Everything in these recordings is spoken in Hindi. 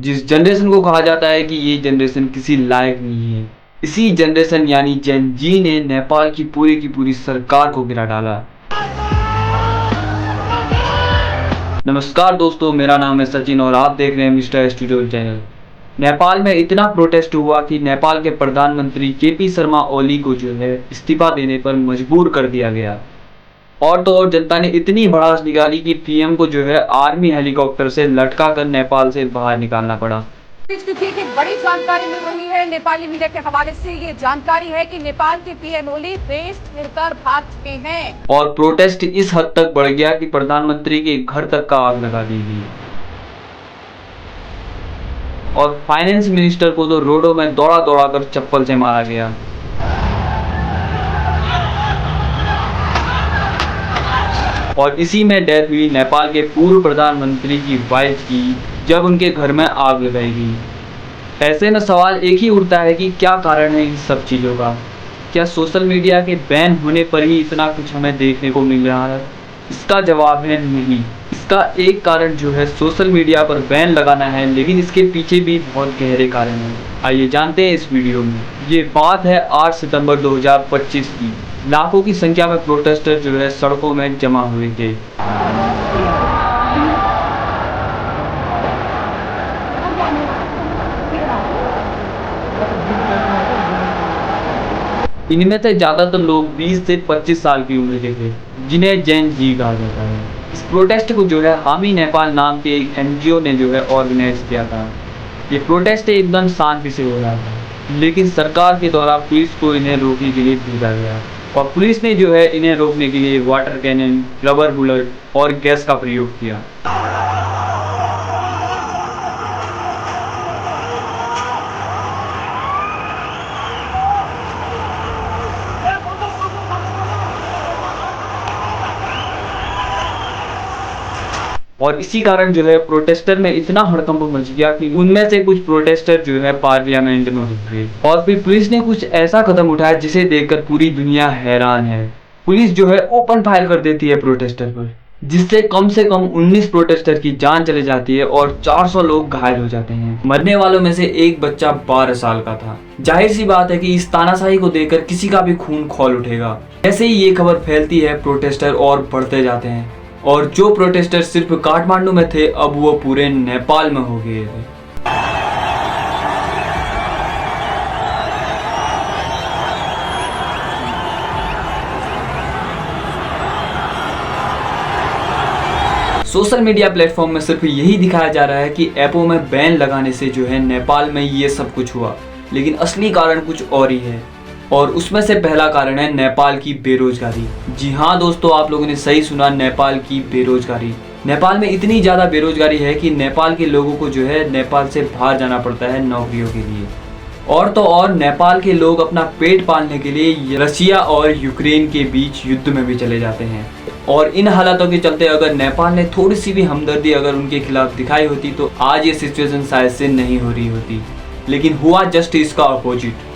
जिस जनरेशन को कहा जाता है कि ये जनरेशन किसी लायक नहीं है, इसी जनरेशन यानी जेन जी ने नेपाल की पूरी सरकार को गिरा डाला। नमस्कार दोस्तों, मेरा नाम है सचिन और आप देख रहे हैं मिस्टर स्टूडियो चैनल। नेपाल में इतना प्रोटेस्ट हुआ कि नेपाल के प्रधानमंत्री केपी शर्मा ओली को जो है इस्तीफा देने पर मजबूर कर दिया गया। और तो और जनता ने इतनी भड़ास निकाली कि पीएम को जो है आर्मी हेलीकॉप्टर से लटका कर नेपाल से बाहर निकालना पड़ा। क्योंकि एक बड़ी जानकारी मिल रही है नेपाली मीडिया के हवाले से। ये जानकारी है कि नेपाल के पीएम ओली देश छोड़कर भाग चुके हैं और प्रोटेस्ट इस हद तक बढ़ गया कि प्रधानमंत्री के घर तक का आग लगा दी गई और फाइनेंस मिनिस्टर को तो रोडों में दौड़ा दौड़ा कर चप्पल से मारा गया। और इसी में डेथ हुई नेपाल के पूर्व प्रधानमंत्री की वाइफ की, जब उनके घर में आग लगाई गई। ऐसे में सवाल एक ही उठता है कि क्या कारण है इन सब चीज़ों का। क्या सोशल मीडिया के बैन होने पर ही इतना कुछ हमें देखने को मिल रहा है? इसका जवाब है नहीं। इसका एक कारण जो है सोशल मीडिया पर बैन लगाना है, लेकिन इसके पीछे भी बहुत गहरे कारण हैं। आइए जानते हैं इस वीडियो में। ये बात है 8 सितंबर 2025 की। लाखों की संख्या में प्रोटेस्टर जो है सड़कों में जमा हुए थे। इनमें से ज्यादातर लोग 20 से 25 साल की उम्र के थे, जिन्हें जेन जी कहा जाता है। इस प्रोटेस्ट को जो है हामी नेपाल नाम के एक एनजीओ ने जो है ऑर्गेनाइज किया था। ये प्रोटेस्ट एकदम शांति से हो रहा था, लेकिन सरकार के द्वारा पुलिस को इन्हें रोकने के लिए भेजा गया और पुलिस ने जो है इन्हें रोकने के लिए वाटर कैनन, रबर बुलेट और गैस का प्रयोग किया। और इसी कारण जो है प्रोटेस्टर में इतना हड़कंप मच गया कि उनमें से कुछ प्रोटेस्टर जो है पार्लियामेंट में घुस गए और फिर पुलिस ने कुछ ऐसा कदम उठाया जिसे देखकर पूरी दुनिया हैरान है। पुलिस जो है ओपन फायर कर देती है प्रोटेस्टर पर, जिससे कम से कम 19 प्रोटेस्टर की जान चली जाती है और 400 लोग घायल हो जाते हैं। मरने वालों में से एक बच्चा 12 साल का था। जाहिर सी बात है कि इस तानाशाही को देखकर किसी का भी खून खौल उठेगा। जैसे ही ये खबर फैलती है, प्रोटेस्टर और बढ़ते जाते हैं और जो प्रोटेस्टर सिर्फ काठमांडू में थे, अब वो पूरे नेपाल में हो गए थे। सोशल मीडिया प्लेटफॉर्म में सिर्फ यही दिखाया जा रहा है कि ऐपों में बैन लगाने से जो है नेपाल में ये सब कुछ हुआ, लेकिन असली कारण कुछ और ही है। और उसमें से पहला कारण है नेपाल की बेरोजगारी। जी हाँ दोस्तों, आप लोगों ने सही सुना, नेपाल की बेरोजगारी। नेपाल में इतनी ज़्यादा बेरोजगारी है कि नेपाल के लोगों को जो है नेपाल से बाहर जाना पड़ता है नौकरियों के लिए। और तो और नेपाल के लोग अपना पेट पालने के लिए रशिया और यूक्रेन के बीच युद्ध में भी चले जाते हैं। और इन हालातों के चलते अगर नेपाल ने थोड़ी सी भी हमदर्दी अगर उनके खिलाफ दिखाई होती तो आज ये सिचुएशन शायद से नहीं हो रही होती, लेकिन हुआ जस्ट इसका अपोजिट।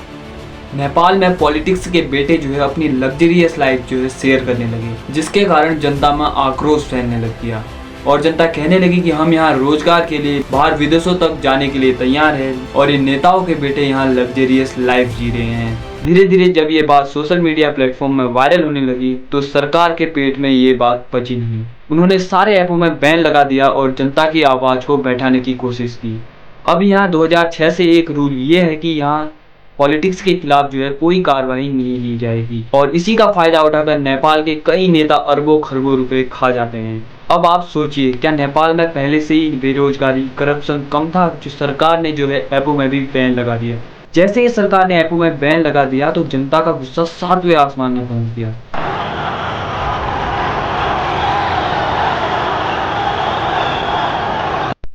नेपाल में पॉलिटिक्स के बेटे जो है अपनी लग्जरियस लाइफ जो है शेयर करने लगे, जिसके कारण जनता में आक्रोश फैलने लग गया और जनता कहने लगी कि हम यहाँ रोजगार के लिए बाहर विदेशों तक जाने के लिए तैयार हैं और इन नेताओं के बेटे यहाँ लग्जरियस लाइफ जी रहे हैं। धीरे धीरे जब ये बात सोशल मीडिया प्लेटफॉर्म में वायरल होने लगी तो सरकार के पेट में ये बात पची नहीं। उन्होंने सारे ऐपों में बैन लगा दिया और जनता की आवाज़ को बैठाने की कोशिश की। अब यहाँ 2006 से एक रूल ये है कि यहाँ पॉलिटिक्स के खिलाफ जो है कोई कार्रवाई नहीं की जाएगी और इसी का फायदा उठाकर नेपाल के कई नेता अरबों खरबों रुपए खा जाते हैं। अब आप सोचिए, क्या नेपाल में पहले से ही बेरोजगारी, करप्शन कम था जो सरकार ने जो है ऐपों में भी बैन लगा दिया। जैसे ही सरकार ने ऐपों में बैन लगा दिया तो जनता का गुस्सा 7वें आसमान में पहुंच गया।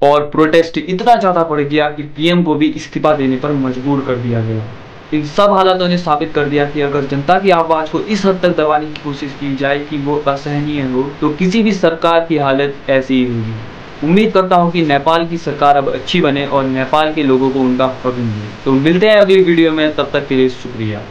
और प्रोटेस्ट इतना ज़्यादा बढ़ गया कि पीएम को भी इस्तीफा देने पर मजबूर कर दिया गया। इन सब हालातों ने साबित कर दिया कि अगर जनता की आवाज़ को इस हद तक दबाने की कोशिश की जाए कि वो असहनीय हो, तो किसी भी सरकार की हालत ऐसी ही होगी। उम्मीद करता हूँ कि नेपाल की सरकार अब अच्छी बने और नेपाल के लोगों को उनका हक मिले। तो मिलते हैं अगली वीडियो में, तब तक के लिए शुक्रिया।